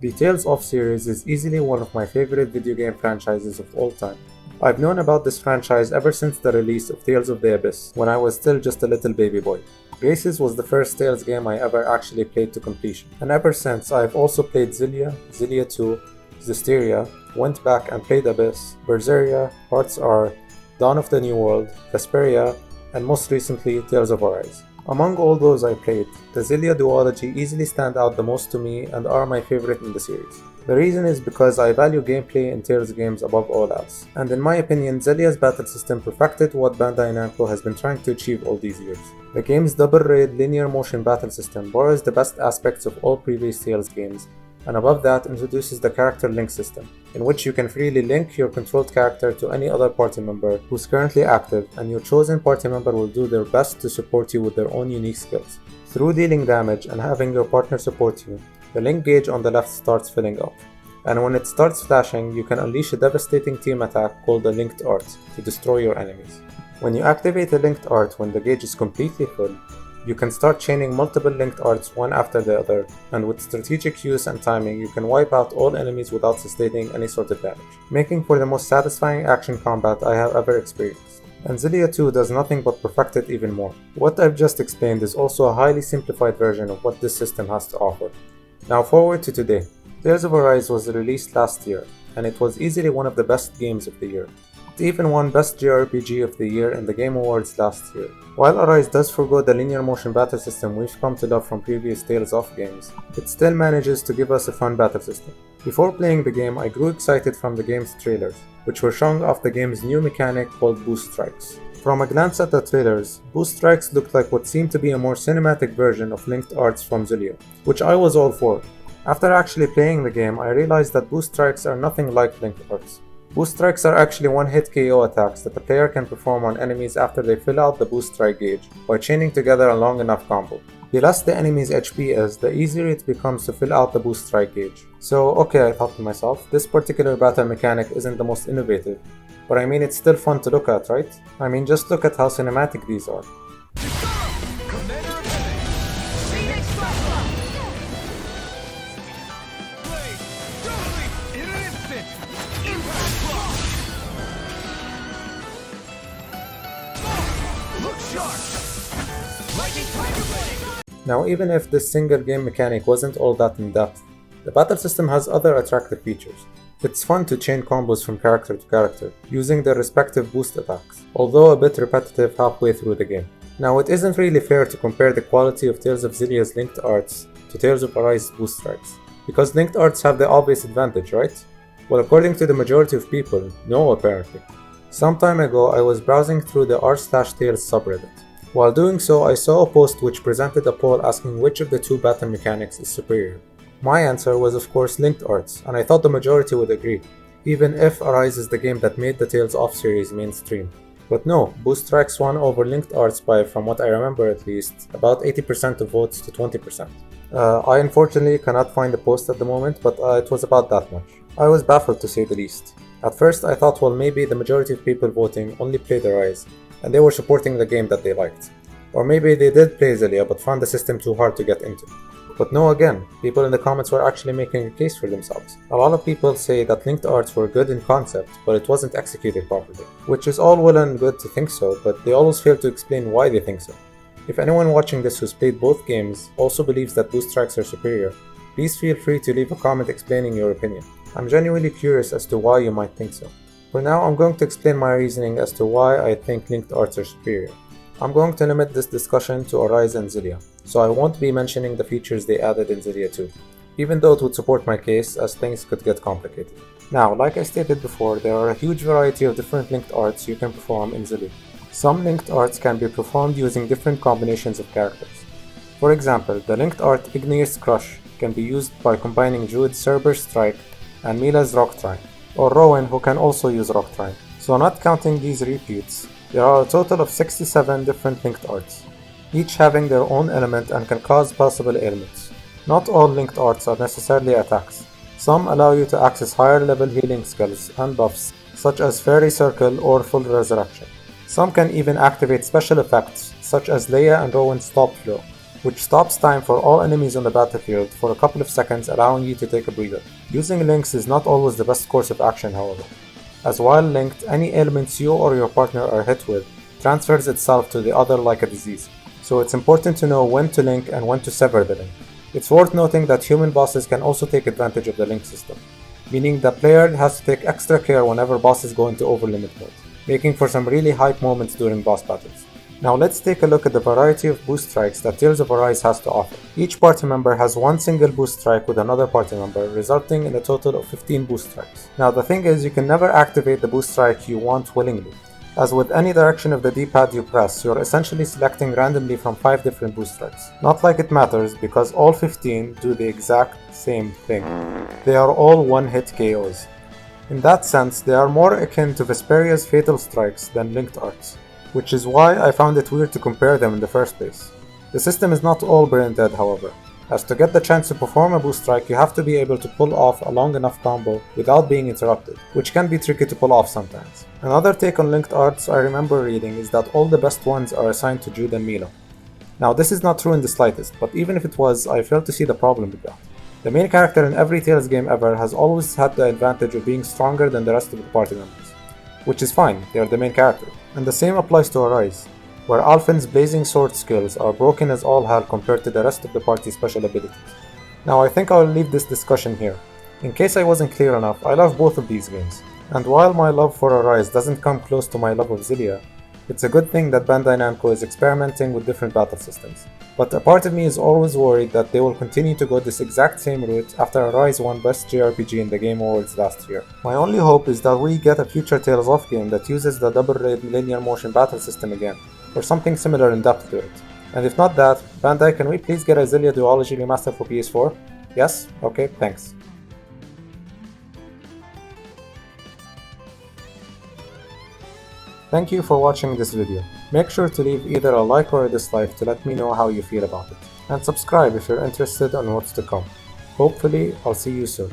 The Tales of series is easily one of my favorite video game franchises of all time. I've known about this franchise ever since the release of Tales of the Abyss, when I was still just a little baby boy. Graces was the first Tales game I ever actually played to completion, and ever since I've also played Xillia, Xillia 2, Zestiria, went back and played Abyss, Berseria, Hearts R, Dawn of the New World, Vesperia, and most recently Tales of Arise. Among all those I played, the Xillia duology easily stand out the most to me and are my favorite in the series. The reason is because I value gameplay in Tales games above all else, and in my opinion Xillia's battle system perfected what Bandai Namco has been trying to achieve all these years. The game's double-raid linear motion battle system borrows the best aspects of all previous Tales games, and above that introduces the character link system, in which you can freely link your controlled character to any other party member who's currently active, and your chosen party member will do their best to support you with their own unique skills. Through dealing damage and having your partner support you, the link gauge on the left starts filling up, and when it starts flashing, you can unleash a devastating team attack called the Linked Art to destroy your enemies. When you activate a Linked Art when the gauge is completely full, you can start chaining multiple linked arts one after the other, and with strategic use and timing you can wipe out all enemies without sustaining any sort of damage, making for the most satisfying action combat I have ever experienced. And Xillia 2 does nothing but perfect it even more. What I've just explained is also a highly simplified version of what this system has to offer. Now forward to today. Tales of Arise was released last year, and it was easily one of the best games of the year. It even won Best JRPG of the Year in the Game Awards last year. While Arise does forgo the linear motion battle system we've come to love from previous Tales of games, it still manages to give us a fun battle system. Before playing the game, I grew excited from the game's trailers, which were showing off the game's new mechanic called Boost Strikes. From a glance at the trailers, Boost Strikes looked like what seemed to be a more cinematic version of Linked Arts from Xillia, which I was all for. After actually playing the game, I realized that Boost Strikes are nothing like Linked Arts. Boost Strikes are actually one-hit KO attacks that the player can perform on enemies after they fill out the Boost Strike gauge by chaining together a long enough combo. The less the enemy's HP is, the easier it becomes to fill out the Boost Strike gauge. So okay, I thought to myself, this particular battle mechanic isn't the most innovative, but I mean it's still fun to look at, right? I mean just look at how cinematic these are. Now even if this single game mechanic wasn't all that in depth, the battle system has other attractive features. It's fun to chain combos from character to character, using their respective boost attacks, although a bit repetitive halfway through the game. Now it isn't really fair to compare the quality of Tales of Xillia's Linked Arts to Tales of Arise's Boost Strikes, because Linked Arts have the obvious advantage, right? Well, according to the majority of people, no apparently. Some time ago I was browsing through the r/Tales subreddit. While doing so, I saw a post which presented a poll asking which of the two battle mechanics is superior. My answer was of course Linked Arts, and I thought the majority would agree, even if Arise is the game that made the Tales of series mainstream. But no, Boost Strikes won over Linked Arts by, from what I remember at least, about 80% of votes to 20%. I unfortunately cannot find the post at the moment, but it was about that much. I was baffled to say the least. At first I thought, well, maybe the majority of people voting only played Arise, and they were supporting the game that they liked. Or maybe they did play Xillia but found the system too hard to get into. But no, again, people in the comments were actually making a case for themselves. A lot of people say that Linked Arts were good in concept, but it wasn't executed properly. Which is all well and good to think so, but they always fail to explain why they think so. If anyone watching this who's played both games also believes that Boost Strikes are superior, please feel free to leave a comment explaining your opinion. I'm genuinely curious as to why you might think so. For now, I'm going to explain my reasoning as to why I think Linked Arts are superior. I'm going to limit this discussion to Arise and Xillia, so I won't be mentioning the features they added in Xillia 2, even though it would support my case as things could get complicated. Now, like I stated before, there are a huge variety of different Linked Arts you can perform in Xillia. Some Linked Arts can be performed using different combinations of characters. For example, the Linked Art Igneous Crush can be used by combining Jude's Cerberus Strike and Mila's Rock Trine, or Rowan, who can also use Rock Trine. So not counting these repeats, there are a total of 67 different Linked Arts, each having their own element and can cause possible ailments. Not all Linked Arts are necessarily attacks. Some allow you to access higher level healing skills and buffs, such as Fairy Circle or Full Resurrection. Some can even activate special effects, such as Leia and Rowan's Stop Flow, which stops time for all enemies on the battlefield for a couple of seconds, allowing you to take a breather. Using links is not always the best course of action, however, as while linked, any ailments you or your partner are hit with transfers itself to the other like a disease, so it's important to know when to link and when to sever the link. It's worth noting that human bosses can also take advantage of the link system, meaning the player has to take extra care whenever bosses go into overlimit mode, making for some really hype moments during boss battles. Now let's take a look at the variety of boost strikes that Tales of Arise has to offer. Each party member has one single boost strike with another party member, resulting in a total of 15 boost strikes. Now the thing is, you can never activate the boost strike you want willingly, as with any direction of the D-pad you press, you're essentially selecting randomly from 5 different boost strikes. Not like it matters, because all 15 do the exact same thing. They are all one-hit KOs. In that sense, they are more akin to Vesperia's Fatal Strikes than linked arts, which is why I found it weird to compare them in the first place. The system is not all brain dead, however, as to get the chance to perform a boost strike you have to be able to pull off a long enough combo without being interrupted, which can be tricky to pull off sometimes. Another take on linked arts I remember reading is that all the best ones are assigned to Jude and Milo. Now this is not true in the slightest, but even if it was, I fail to see the problem with that. The main character in every Tales game ever has always had the advantage of being stronger than the rest of the party members, which is fine, they are the main character. And the same applies to Arise, where Alphen's blazing sword skills are broken as all hell compared to the rest of the party's special abilities. Now I think I'll leave this discussion here. In case I wasn't clear enough, I love both of these games, and while my love for Arise doesn't come close to my love of Xillia, it's a good thing that Bandai Namco is experimenting with different battle systems. But a part of me is always worried that they will continue to go this exact same route after Arise won Best JRPG in the Game Awards last year. My only hope is that we get a future Tales of game that uses the double raid linear motion battle system again, or something similar in depth to it. And if not that, Bandai, can we please get a Xillia Duology remaster for PS4? Yes? Okay, thanks. Thank you for watching this video. Make sure to leave either a like or a dislike to let me know how you feel about it. And subscribe if you're interested in what's to come. Hopefully, I'll see you soon.